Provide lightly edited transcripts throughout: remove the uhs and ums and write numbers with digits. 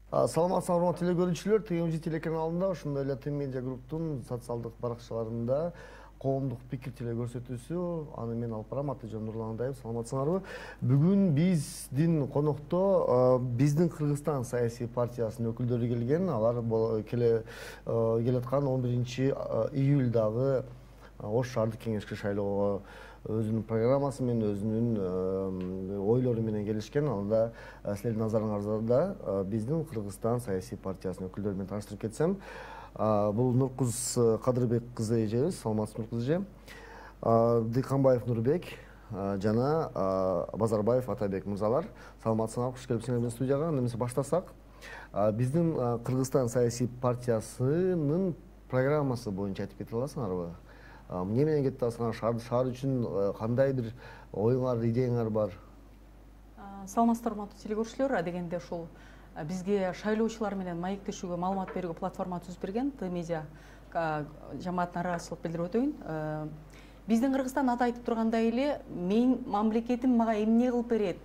Саламатсыздар, урматтуу телекөрүүчүлөр. ТМЖ телеканалында, ошондой эле Тим Медиа Групптун социалдык баракчаларында коомдук пикир телекөрсөтүүсү. Аны мен алып барам, Атыжан Нурлан Адаев. Саламатсыңарбы? Бүгүн биздин конокто биздин Кыргызстан саясий партиясынын өкүлдөрү келген. Алар келаткан 11-июлдагы Ош шаардык кеңешке шайлоого өзүнүн программасы менен, өзүнүн ойлору менен келишкен. Алда силердин назарыңарда биздин Кыргызстан саясий партиясынын өкүлдөрү менен тааныштырып кетсем, бул Нуркуз Кадырбек кызы эжебиз, саламатсызбы Нуркуз эже. Дыйканбаев Нурбек жана Базарбаев Атабек мырзалар, саламатсыңар, куш келипсиңер биздин студияга. Эмесе баштасак, биздин Кыргызстан саясий партиясынын программасы боюнча айтып кете аласыңарбы? Эмне менен кетип атасыңар? Шаар үчүн кандай бир оюңар, идеяңар бар? Саламатсыздар, урматтуу телекөрүүчүлөр. Адегенде ушул бизге шайлоочулар менен маектешүүгө, маалымат берүүгө платформа түзүп берген Т Медиа жамаатына ыраазычылык билдирип өтөйүн. Биздин Кыргызстан аты айтып тургандай эле, мен мамлекетим мага эмне кылып берет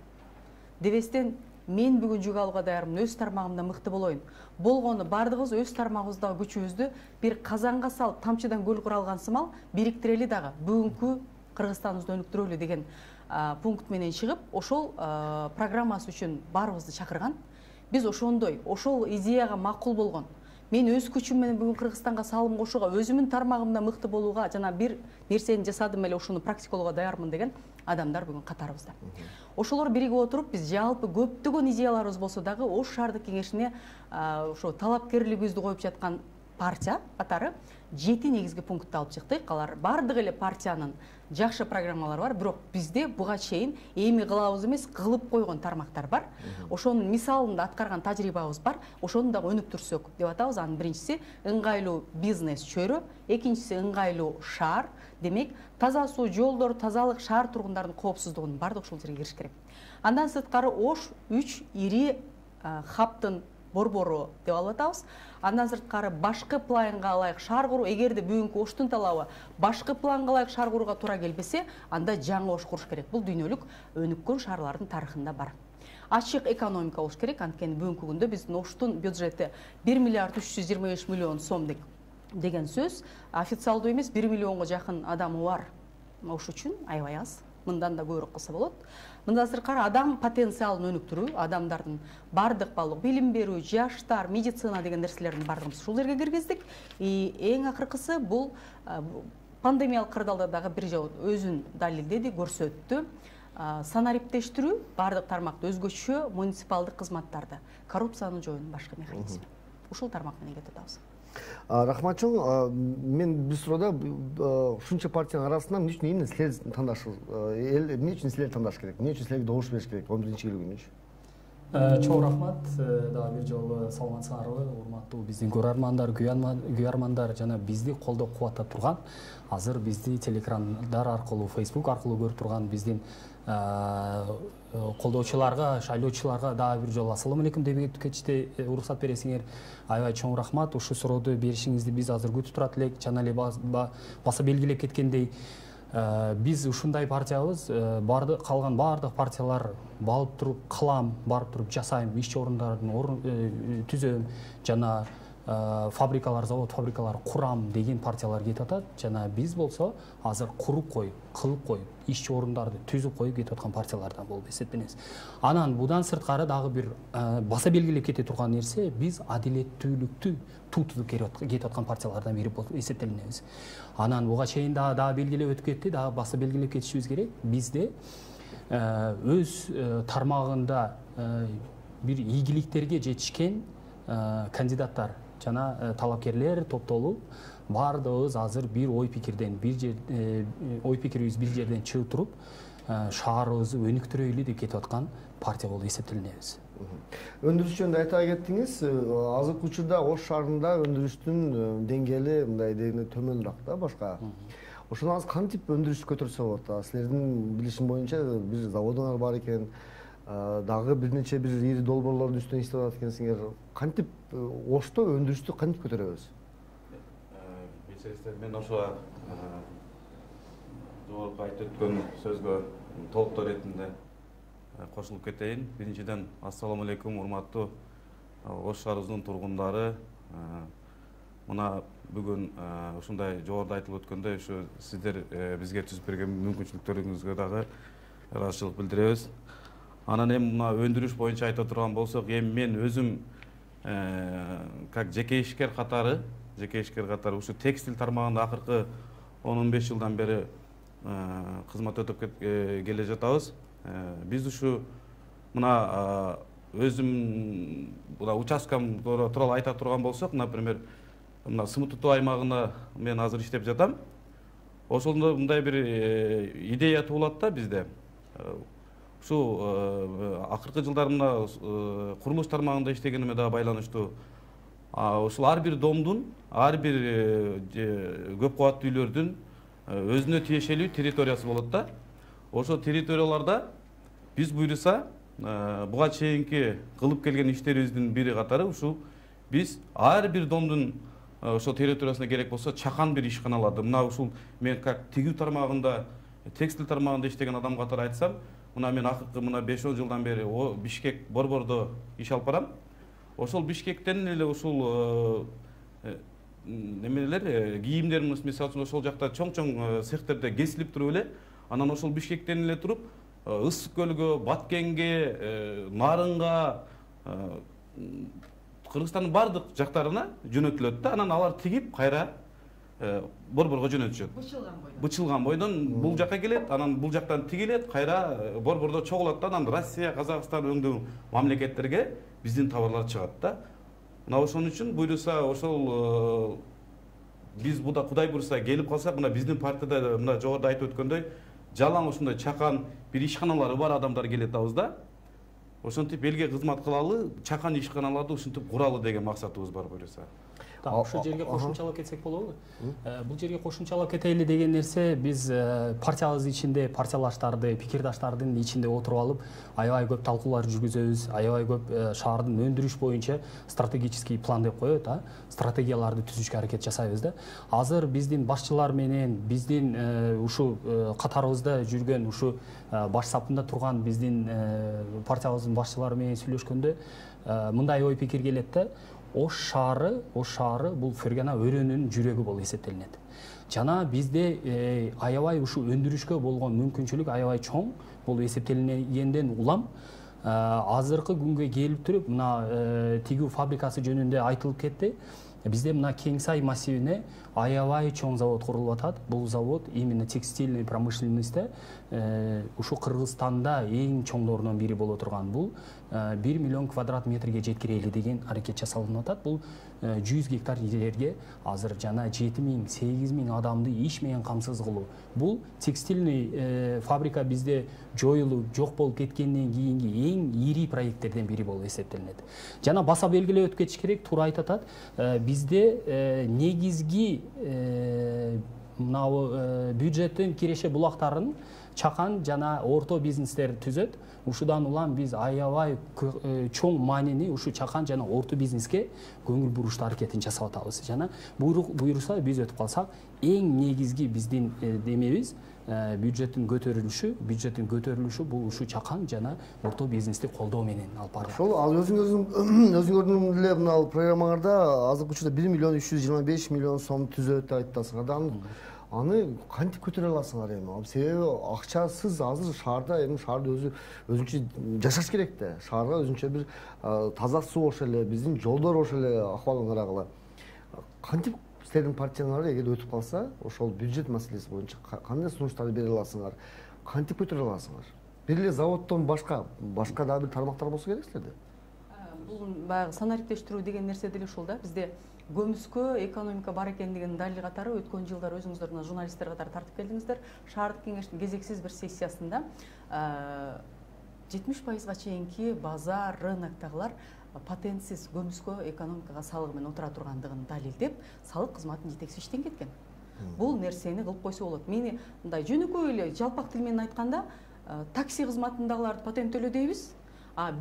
дебестен, мен бүгүн жүк алууга даярмын, өз тармагымда мыкты болоюн. Болгону бардыгыбыз өз тармагыбыздагы күчүбүздү бир казанга салып, тамчыдан көл куралган сымал бириктирели дагы бүгүнкү Кыргызстаныбызды өнүктүрөлү деген пункт менен чыгып, ошол программасы үчүн баарыбызды чакырган. Биз ошол идеяга макул болгон. Мен өз күчүм менен бүгүн Кыргызстанга салым кошууга, өзүмдүн тармагымда мыкты болууга, жана бир нерсени жасадым эле, ошону практикалоого даярмын деген адамдар бүгүн катарыбызда. Ошолор биригип отуруп, биз жалпы көптөгөн идеяларыбыз болсо дагы Ош шаардык кеңешине ошо талапкерлигибизди коюп жаткан партия катары 7 негизги пунктты алып чыктык. Алар бардык эле партиянын жакшы программалары бар, бирок бизде буга чейин эми кылабыз эмес, кылып койгон тармактар бар. Ошонун мисалында аткарган тажрыйбабыз бар. Ошону дагы өнүктүрсөк деп атабыз. Анын биринчиси ыңгайлуу бизнес чөйрө, экинчиси ыңгайлуу шаар. Демек, таза суу, жолдор, тазалык, шаар тургундарынын коопсуздугунун бардык ушул жерге кириш керек. Андан сырткары Ош 3 ири хабтын борбору деп алып атабыз. Андан сырткары башкы планга ылайык шаар куруу, эгерде бүгүнкү Оштун талабы башкы планга ылайык шаар курууга туура келбесе, анда жаңы Ош куруш керек. Бул дүйнөлүк өнүккөн шаарлардын тарыхында бар. Ачык экономика болуш керек, анткени бүгүнкү күндө биздин Оштун бюджети 1 миллиард 325 миллион сом деген сөз. Официалдуу эмес, 1 миллионго жакын адамы бар Ош үчүн аябай аз. Мындан да көбүрөөк кылса болот. Мындан сырткары адам потенциалын өнүктүрүү, адамдардын бардык балык билим берүү, жаштар, медицина деген нерселердин бардыгын ушул жерге киргиздик. Эң акыркысы бул пандемиялык кырдаалда дагы бир жолу өзүн далилдеди, көрсөттү. Санариптештирүү, бардык тармакты өзгөчө муниципалдык кызматтарды, коррупцияны жоюунун башкы механизми. Ушул тармак менен кетип атабыз. Рахмат чоң, мен бир суроодо ушунча партиянын арасынан эмне үчүн эмне силер тандашыңыз, эмне үчүн силер тандаш керек, эмне үчүн силерге добуш бериш керек 11-июль күнүчү? Чоң рахмат, дагы бир жолу саламатсыңарбы, урматтуу биздин көрөрмандар, күйөрмандар жана бизди колдоп кубаттап турган, азыр бизди телеэкрандар аркылуу, Facebook аркылуу көрүп турган биздин колдоочуларга, шайлоочуларга дагы бир жолу ассалам алейкум деп кетишти уруксат бересиңер. Аябай чоң рахмат. Ушул сурооду беришиңизди биз азыр күтүп турат элек. Жана эле баса белгилеп кеткендей, биз ушундай партиябыз, калган бардык партиялар барып туруп кылам, барып туруп жасайм, иш орундарын түзөм, жана фабрикалар, завод фабрикалар курам деген партиялар кетип атат. Жана биз болсо азыр куруп коюп, кылып коюп, иш орундарды түзүп коюп кетип аткан партиялардан болуп эсептенебиз. Анан будан сырткары дагы бир баса белгилеп кете турган нерсе, биз адилеттүүлүктү тутуп кетип аткан партиялардан бири болуп эсептелебиз. Анан буга чейин дагы белгилеп өтүп кетти, дагы баса белгилеп кетишибиз керек. Бизде өз тармагында бир ийгиликтерге жетишкен кандидаттар жана талапкерлер топтолуп, бардыгыбыз азыр бир ой пикирибиз бир жерден чыгып туруп, шаарыбызды өнүктүрөлү деп кетип аткан партия болуп эсептелебиз. Өндүрүш жөнүндө айта кеттиңиз, азыркы учурда Ош шаарында өндүрүштүн деңгээли мындай дегенде төмөнүрөөк да башка. Ошону азыр кантип өндүрүштү көтөрсө болот? Силердин билишим боюнча бир заводуңар бар экен, дагы бир нече бир ири долбоорлордун үстүнөн иштеп атат экенсиңер. Кантип Ошто өндүрүштү кантип көтөрөбүз? Мен ошо жогорку айтып өткөн сөзгө толуктоо иретинде кошулуп кетейин. Биринчиден, ассаламу алейкум, урматтуу Ош шаарыбыздын тургундары мына бүгүн ушундай жогоруда айтылып өткөндөй ушу сиздер бизге түзүп берген мүмкүнчүлүктөрүңүзгө дагы ыраазычылык билдиребиз. Анан эми мына өндүрүш боюнча айта турган болсок, эми мен өзүм как жеке ишкер катары ушу текстиль тармагында акыркы 10-15 жылдан бери кызмат өтөп келе жатабыз. Биз ушу мына өзүм мына участкам тууралуу айта турган болсок, например, мына СМТУ аймагында мен азыр иштеп жатам. Ошондо мындай бир идея туулат да бизде. Ушу акыркы жылдары мына курулуш тармагында иштегениме дагы байланыштуу. Ушул ар бир домдун, ар бир көп кабаттуу үйлөрдүн өзүнө тиешелүү территориясы болот да. Ошол территорияларда биз буйруса буга чейинки кылып келген иштерибиздин бири катары ушул биз ар бир домдун ошол территориясына керек болсо чакан бир ишканаларды, мына ушул мен как тигүү тармагында, текстиль тармагында иштеген адам катары айтсам, мына мен акыркы мына 5-10 жылдан бери Бишкек борбордо иш алып барам. Ошол Бишкектен эле ушул немелер кийимдерин мисалы үчүн ошол жакта чоң цехтерде кесилип туруп эле, анан ошол Бишкектен эле туруп Ысык көлгө, Баткенге, Нарынга, Кыргызстандын бардык жактарына жөнөтүлөт да, анан алар тигип кайра борборго жөнөтүшөт. Бычылган бойдон бул жакка келет, анан бул жактан тигилет, кайра борбордо чогулат да, анан Россия, Казакстан өңдөө мамлекеттерге биздин товарлар чыгат да. Мына ошон үчүн буйруса ошол биз буда Кудай буйруса келип калсак, мына биздин партияда мына жогоруда айтып өткөндөй жалаң ушундай чакан бир ишканалары бар адамдар келет абызда. Ошентип элге кызмат кылалы, чакан ишканаларды ушинтип куралы деген максатыбыз бар буюрса. Ошол жерге кошумчалап кетсек болобу? Бул жерге кошумчалап кетели деген нерсе биз партиябыз ичинде, партиялаштарды, пикирдаштардын ичинде отуруп алып, аябай көп талкуулар жүргүзөбүз, аябай көп шаардын өндүрүш боюнча стратегический план деп коет, стратегияларды түзүшкө аракет жасайбыз да. Азыр биздин башчылар менен, биздин ушу катарыбызда жүргөн, ушу баш сапында турган биздин партиябыздын башчылары менен сүйлөшкөндө мындай ой пикир келет да. Ош шаары бул Фергана өрөөнүнүн жүрөгү болуп эсептелинет. Жана бизде аябай ушу өндүрүшкө болгон мүмкүнчүлүк аябай чоң болуп эсептелгенден улам азыркы күнгө келип туруп мына тигүү фабрикасы жөнүндө айтылып кетти. Бизде мына Кеңсай массивине аябай чоң завод курулуп атат. Бул завод именно текстильный промышленностьте ушу Кыргызстанда эң чоңдорунун бири боло турган. Бул 1 миллион квадрат метрге жеткирели деген аракет жасалынып атат. Бул 100 гектар жерге азыр жана 7.000-8.000 адамды иш менен камсыз кылуу. Бул текстильный фабрика бизде жоюлуп, жок болуп кеткенден кийинки эң ири проекттерден бири болуп эсептелинет. Жана баса белгилеп өтүп кетиш керек, туура айтат. Бизде негизги мына бюджеттин киреше булактарын чакан жана орто бизнестер түзөт. Ушудан улам биз аябай чоң маанини ушу чакан жана орто бизнеске көңүл бурушту аракетин жасап атабыз. Жана буйруса биз өтүп калсак, эң негизги биздин демебиз бюджеттин көтөрүлүшү бул ушу чакан жана орто бизнести колдоо менен алып барылат. Ошол ал өзүңөрдүн эле мына программаңарда азыркы учурда 1 миллион 325 миллион сом түзөт деп айтасыңар да. Аны кантип көтөрө аласыңар эми? Себеби акчасыз азыр шаарда эми шаарда өзүнчө жашаш керек да. Шаарга өзүнчө бир таза суу ошол эле, биздин жолдор ошол эле акыбалын карагыла. Кантип силердин партияңар эгер өтүп калса, ошол бюджет маселеси боюнча кандай сунуштарды бере аласыңар? Кантип көтөрө аласыңар? Бир эле заводдон башка дагы бир тармактар болсо керек силерде. Бул баягы санариптештирүү деген нерсе деле ушул да. Бизде көмүскө экономика бар экендигинин далили катары өткөн жылдары өзүңүздөр мына журналисттер катары тартып келдиңиздер. Шаардык кеңештин кезексиз бир сессиясында 70%га чейинки базар, рыноктагылар патентсиз көмүскө экономикага салыгы менен отура тургандыгын далилдеп, салык кызматын жетекчи иштен кеткен. Бул нерсени кылып койсо болот. Мени мындай жөнөкөй эле жалпак тил менен айтканда, такси кызматындагыларды патенттөлө дейбиз.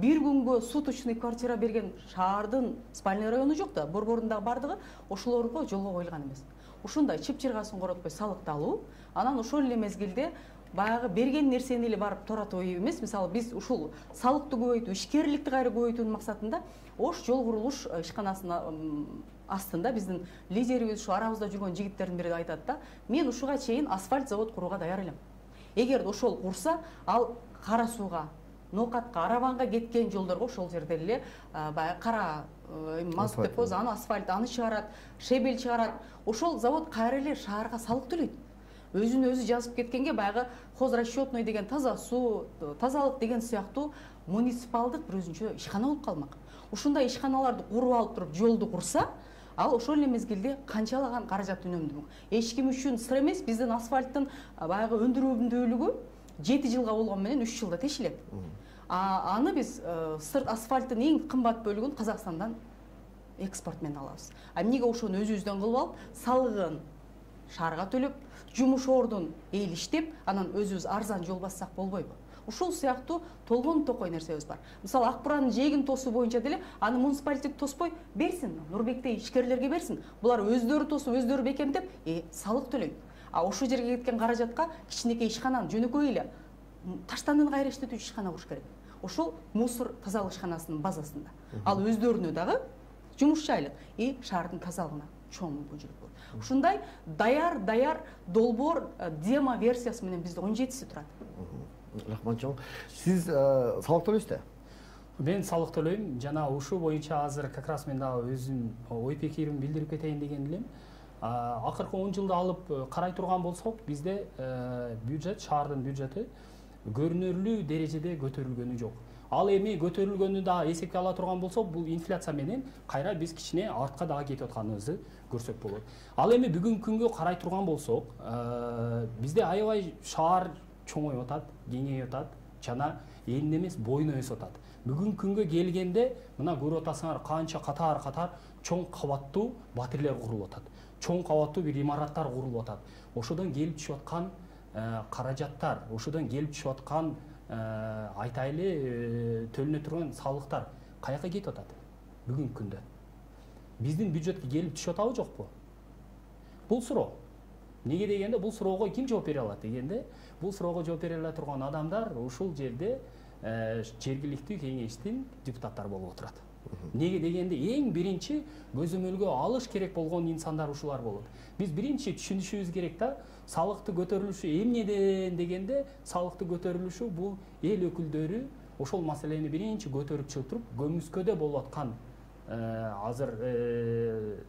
Бир күнгө суточный квартира берген шаардын спальный району жок да, борборундагы бардыгы ошолорго жолго коюлган эмес. Ушундай чып чыргасын коротпой салыкты алуу, анан ошол эле мезгилде баягы берген нерсени эле барып торатып эмес, мисалы биз ушул салыкты көбөйтүү, ишкерликти кайра көбөйтүүнүн максатында Ош жол курулуш ишканасынын астында биздин лидерибиз ушу арабызда жүргөн жигиттердин бири айтат да, мен ушуга чейин асфальт завод курууга даяр элем. Эгер ошол курса, ал Кара сууга, Ноокатка, Арабанга кеткен жолдорго ошол жерде эле баягы кара мазут деп коебуз, аны асфальт, аны чыгарат, шебел чыгарат. Ошол завод кайра эле шаарга салык төлөйт. Өзүн өзү жазып кеткенге баягы хозрасчетный деген таза суу, тазалык деген сыяктуу муниципалдык бир өзүнчө ишкана болуп калмак. Ушундай ишканаларды куруп алып туруп жолду курса, ал ошол эле мезгилде канчалаган каражат үнөмдү. Эч ким үчүн сыр эмес, биздин асфальттын баягы өндүрүүнүлүгү 7 жылга болгон менен 3 жылда тешилет. Аны биз сырт асфальттын эң кымбат бөлүгүн Казакстандан экспорт менен алабыз. Эмнеге ошону өзүбүздөн кылып алып, салыгын шаарга төлөп, жумуш ордун эйлиштеп, анан өзүбүз арзан жол бассак болбойбу? Ушул сыяктуу толгон токой нерсебиз бар. Мисалы Ак Буранын жээгин тосуу боюнча деле аны муниципалитет тоспой берсин, Нурбектей ишкерлерге берсин. Булар өздөрү тосуп, өздөрү бекемдеп, салык төлөйт. Ошол жерге кеткен каражатка кичинекей ишкананы жөнөкөй эле таштандын кайра иштетүүчү ишкана куруш керек. Ошол мусор тазалык ишканасынын базасында. Ал өздөрүнө дагы жумуш жайлык, шаардын тазалыгына чоң мүмкүнчүлүк болот. Ушундай даяр долбоор демо версиясы менен бизде 17си турат. Рахман чоң. Сиз салык төлөйсүзбү? Мен салык төлөйм. Жана ушул боюнча азыр как раз мен дагы өзүм ой пикиримди билдирип кетейин деген элем. Акыркы 10 жылда алып карай турган болсок, бизде бюджет, шаардын бюджети көрүнөрлүү дережеде көтөрүлгөнү жок. Ал эми көтөрүлгөнү да эсепке ала турган болсок, бул инфляция менен кайра биз кичине артка дагы кетип атканыбызды көрсөк болот. Ал эми бүгүнкү күнгө карай турган болсок, бизде аябай шаар чоңоюп атат, кеңейип атат, жана энин эмес боюна өсүп атат. Бүгүнкү күнгө келгенде мына көрүп атасыңар, канча катар чоң кабаттуу батирлер курулуп атат. Чоң кабаттуу бир имараттар курулуп атат. Ошодон келип түшүп аткан каражаттар, ошодон келип түшүп аткан айтайлы төлөнө турган салыктар каяка кетип атат бүгүнкү күндө? Биздин бюджетке келип түшүп атабы жокпу? Бул суроо. Неге дегенде бул суроого ким жооп бере алат дегенде, бул суроого жооп бере ала турган адамдар ушул жерде жергиликтүү кеңештин депутаттары болуп отурат. Неге дегенде эң биринчи көзөмөлгө алыш керек болгон инсандар ушулар болот. Биз биринчи түшүнүшүбүз керек да, салыкты көтөрүлүшү эмнеден дегенде, салыкты көтөрүлүшү бул эл өкүлдөрү ошол маселени биринчи көтөрүп чыгып туруп, көмүскөдө болуп аткан азыр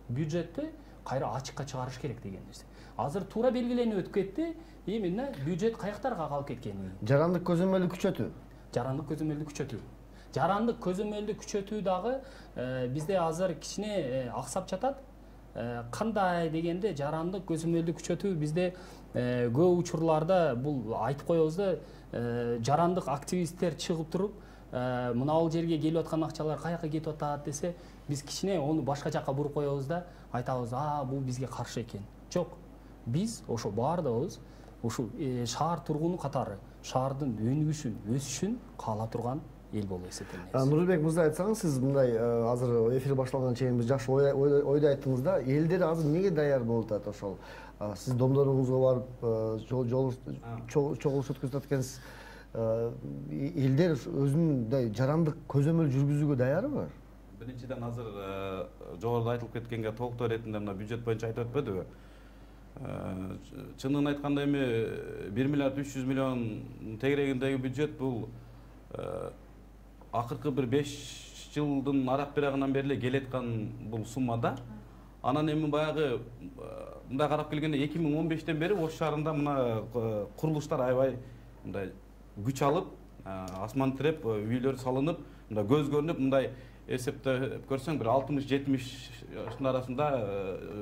бюджетти кайра ачыкка чыгарыш керек деген нерсе. Азыр туура белгиленип өтүп кетти, именно бюджет каяктарга калып кеткени. Жарандык көзөмөлдү күчөтүү. Жарандык көзөмөлдү күчөтүү. Жарандык көзөмөлдү күчөтүү дагы бизде азыр кичине аксап жатат. Кандай дегенде жарандык көзөмөлдү күчөтүү бизде көп учурларда бул айтып коебуз да, жарандык активисттер чыгып туруп, мына жерге келип аткан акчалар каяка кетип атат десе, биз кичине ону башка жакка буруп коебуз да, айтабыз, бул бизге каршы экен. Жок. Биз ошо баардыгыбыз ушул шаар тургуну катары шаардын өнүгүшүн, өсүшүн каалап турган эл болуп эсептелет. Нурбек мырза, айтсаңыз, сиз мындай азыр эфир башталганга чейин биз жакшы ойду айттыңыз да, элдер азыр эмнеге даяр болуп атат ошол? Сиз домдоруңузга барып чогулуш өткөзүп аткансыз. Элдер өзүнүн жарандык көзөмөл жүргүзүүгө даярбы? Биринчиден азыр жогоруда айтылып кеткенге толуктоо иретинде мына бюджет боюнча айтып өтпөдүбү? Чынын айтканда эми 1 миллиард 300 миллион тегерегиндеги бюджет бул акыркы бир 5 жылдын арак бирагынан бери келеткан бул суммада. Анан эми баягы мындай карап келгенде 2015-тен бери Ош шаарында мына курулуштар аябай мындай күч алып, асман тиреп, үйлөр салынып, мындай көз көрүнүп, мындай эсептеп көрсөң бир 60-70 арасында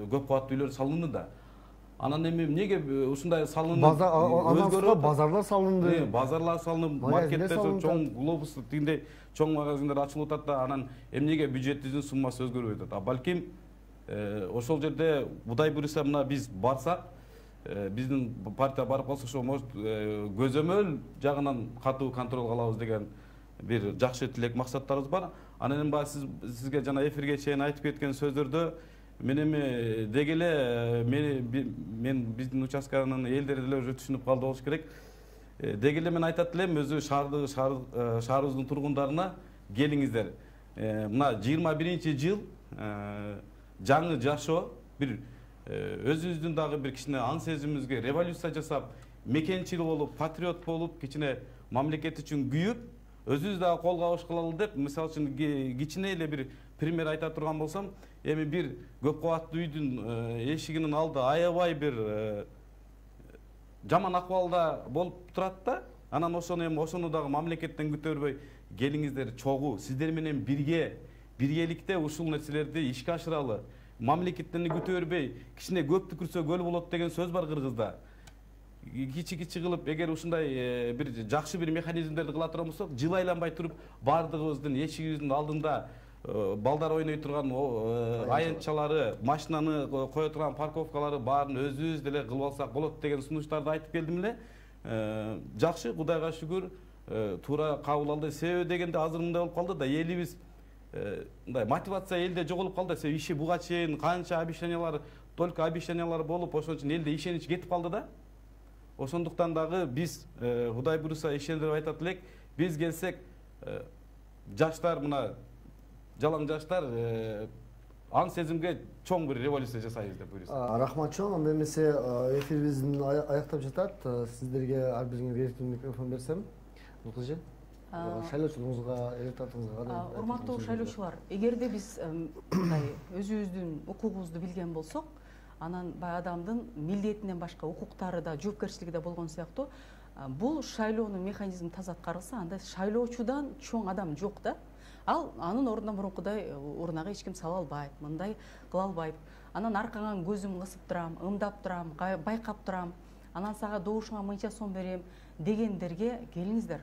көп кабаттуу үйлөр салынды да. Анан эми эмнеге ушундай салынып, базарлар салынды. Базарлар салынып, маркеттер чоң глобус тигиндей чоң магазиндер ачылып атат да, анан эмнеге бюджеттин суммасы өзгөрбөй атат? Балким ошол жерде Будай буюрса мына биз барсак, биздин партия барып калса, ошо может көзөмөл жагынан катуу контролго алабыз деген бир жакшы тилек максаттарыбыз бар. Анан эми сизге жана эфирге чейин айтып кеткен сөздөрдө мен эми деги эле мен биздин участканын элдери деле уже түшүнүп калды болуш керек. деги эле мен айтат элем өзү шаарыбыздын тургундарына келиңиздер. Мына 21-жыл жаңы жашоо бир өзүбүздүн дагы бир кичине аң сезимибизге революция жасап, мекенчил болуп, патриот болуп, кичине мамлекет үчүн күйүп, өзүбүз дагы колго абыш кылалы деп, мисалы үчүн кичине эле бир пример айта турган болсом, эми бир көп кабаттуу үйдүн эшигинин алды аябай бир жаман акыбалда болуп турат да, анан ошону дагы мамлекеттен көтөрбөй, келиңиздер чогуу, сиздер менен биргеликте ушул нерселерди ишке ашыралы. Мамлекеттен көтөрбөй, кичине көп түкүрсө көл болот деген сөз бар Кыргызда. Кичи кылып, эгер ушундай бир жакшы бир механизмдерди кыла турган болсок, жыл айланбай туруп, бардыгыбыздын эшигибиздин алдында балдар ойной турган аянтчалары, машинаны кое турган парковкалары баарын өзүбүз деле кылып алсак болот деген сунуштарды айтып келдим эле. Жакшы, Кудайга шүгүр, туура кабыл алды. Себеби дегенде азыр мындай болуп калды да, элибиз мындай мотивация элде жоголуп калды. Себеби иши буга чейин канча обещаниялар, только обещаниялар болуп, ошон үчүн элде ишенич кетип калды да. Ошондуктан дагы биз Кудай буйруса ишендирип айтат элек, биз келсек жаштар, мына жалаң жаштар аң сезимге чоң бир революция жасайбыз деп буйруса. Рахмат чоң, анда эмесе эфирибиздин аяктап жатат. Сиздерге ар бириңерге эркин микрофон берсем. Нукулжан, шайлоочулугуңузга, электоратыңызга кандай? Урматтуу шайлоочулар, эгерде биз өзүбүздүн укугубузду билген болсок, анан бай адамдын милдетинен башка укуктары да, жоопкерчилиги да болгон сыяктуу, бул шайлоонун механизмин таза аткарылса, анда шайлоочудан чоң адам жок да. Ал анын ордуна мурункудай урнага эч ким сала албайт, мындай кыла албайт. Анан аркаңан көзүм кысып турам, ымдап турам, байкап турам, анан сага добушуңа мынча сом берем дегендерге келиңиздер.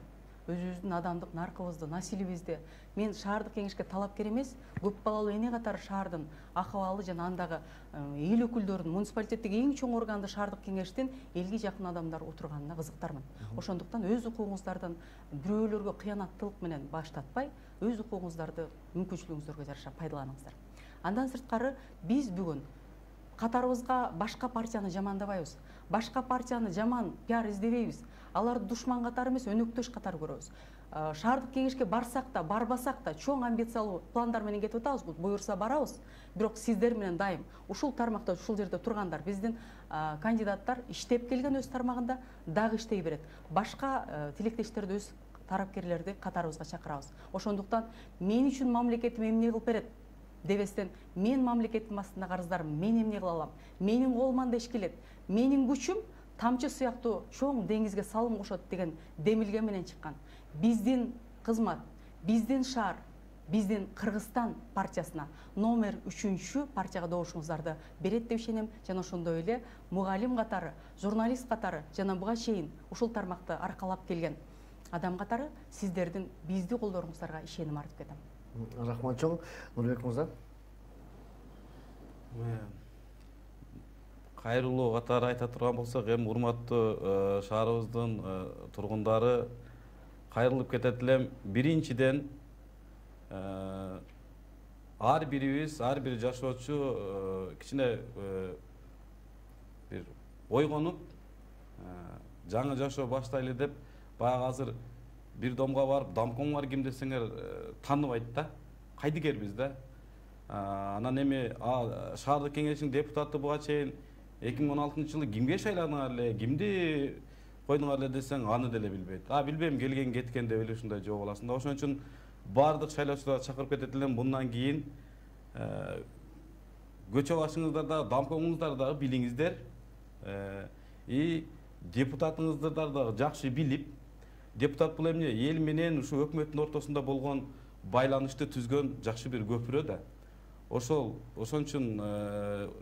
Өзүбүздүн адамдык наркыбызды, насилибизди. Мен шаардык кеңешке талапкер эмес, көп балалуу эне катары шаардын акыбалы жана андагы эл өкүлдөрүнүн, муниципалитеттеги эң чоң органды шаардык кеңештин элге жакын адамдар отурганына кызыктармын. Ошондуктан өз укугуңуздардан бирөөлөргө кыянаттылык менен баштатпай, өз укугуңуздарды мүмкүнчүлүгүңүздөргө жараша пайдаланыңыздар. Андан сырткары биз бүгүн катарыбызга башка партияны жамандабайбыз. Башка партияны жаман пиар издебейбиз. Аларды душман катары эмес, өнөктөш катары көрөбүз. Шаардык кеңешке барсак да, барбасак да, чоң амбициялуу пландар менен кетип атабыз, буйрса барабыз. Бирок сиздер менен дайым ушул тармакта, ушул жерде тургандар, биздин кандидаттар иштеп келген өз тармагында дагы иштей берет. Башка тилектештерди, өз тарапкерлерди катарыбызга чакырабыз. Ошондуктан мен үчүн мамлекетим эмне кылып берет дебестен, мен мамлекеттин астында карыздарым, мен эмне кыла алам, менин колуман да иш келет, менин күчүм тамчы сыяктуу чоң деңизге салым кошот деген демилге менен чыккан. Биздин кызмат, биздин шаар, биздин Кыргызстан партиясына номер 3 партияга добушуңуздарды берет деп ишенем. Жана ошондой эле мугалим катары, журналист катары, жана буга чейин ушул тармакты аркалап келген адам катары сиздердин бизди колдооруңуздарга ишеним артып кетем. Рахмат чоң. Нурбек мырза. Кайрылуу катары айта турган болсок, эми урматтуу шаарыбыздын тургундары кайрылып кетет элем. Биринчиден ар бирибиз, ар бир жашоочу кичине бир ойгонуп, жаңы жашоо баштайлы деп, баягы азыр бир домго барып, домкомуңар ким десеңер тааныбайт да, кайдыгербиз да. Анан эми шаардык кеңештин депутаты буга чейин 2016-жылы кимге шайланыңар эле, кимди койдуңар эле десең, аны деле билбейт. Билбейм, келген кеткен деп эле ушундай жооп аласың да. Ошон үчүн бардык шайлоочуларды чакырып кетет элем, мындан кийин көчө башыңыздар да, домкомуңуздар дагы билиңиздер. Депутатыңыздар дагы жакшы билип, депутат бул эмне? Эл менен ушу өкмөттүн ортосунда болгон байланышты түзгөн жакшы бир көпүрө да. Ошон үчүн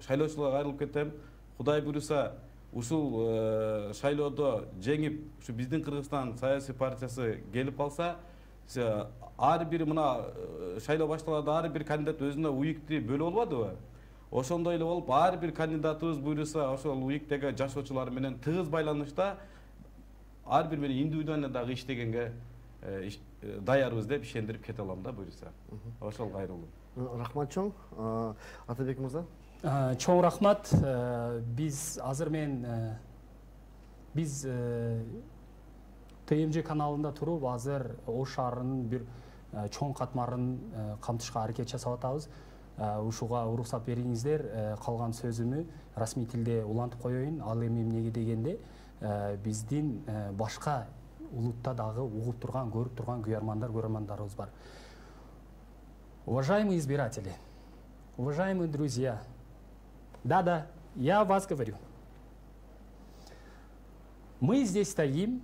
шайлоочуларга кайрылып кетем. Кудай буйруса, ушул шайлоодо жеңип, ушу биздин Кыргызстан саясий партиясы келип алса, ар бир мына шайлоо башталганда ар бир кандидат өзүнө уюкту бөлүп албадыбы? Ошондой эле болуп, ар бир кандидатыбыз буйруса, ошол уюктагы жашоочулар менен тыгыз байланышта ар бир менен индивидуально дагы иштегенге даярбыз деп ишендирип кете алам да буйруса. Ошол кайрылуу. Рахмат чоң. Атабек мырза. Чоң рахмат. Биз азыр мен биз ТМЖ каналында туруп азыр Ош шаарынын бир чоң катмарын камтышка аракет жасап атабыз. Ушуга уруксат бериңиздер, калган сөзүмү расмий тилде улантып коеюн. Ал эми эмнеге дегенде биздин башка улутта дагы угуп турган, көрүп турган көрөрмандарыбыз бар. Уважаемые избиратели, уважаемые друзья, да, я вас говорю. Мы здесь стоим,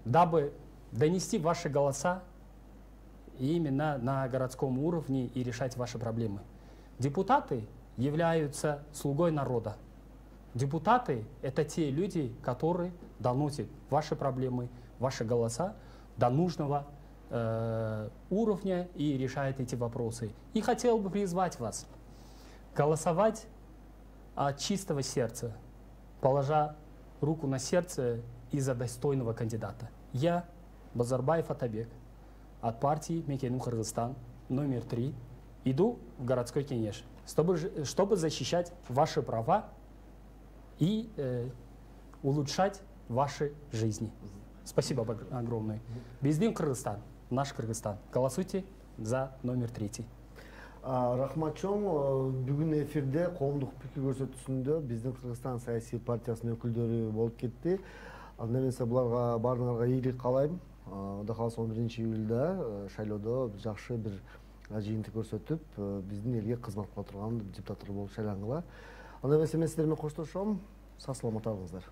дабы донести ваши голоса именно на городском уровне и решать ваши проблемы. Депутаты являются слугой народа. Депутаты – это те люди, которые доносят ваши проблемы, ваши голоса до нужного уровня и решают эти вопросы. И хотел бы призвать вас голосовать от чистого сердца, положа руку на сердце и за достойного кандидата. Я, Базарбаев Атабек, от партии Мекенум Кыргызстан, номер 3, иду в городской кеңеш, чтобы защищать ваши права и улучшать ваши жизни. Спасибо огромное. Биздин Кыргызстан, наш Кыргызстан. Голосуйте за номер 3. Рахмат чоң, бүгүн эфирде коомдук пикир көрсөтүүсүндө биздин Кыргызстан саясий партиясынын өкүлдөрү болуп кетти. Андан эмесе буларга баарыңарга ийгилик каалайм. Кудай кааласа 11-июлда шайлоодо жакшы бир жыйынтык көрсөтүп, биздин элге кызмат кыла турган депутаттар болуп шайлангыла. Андан эмесе мен сиздер менен коштошом. Сак саламат болуңуздар.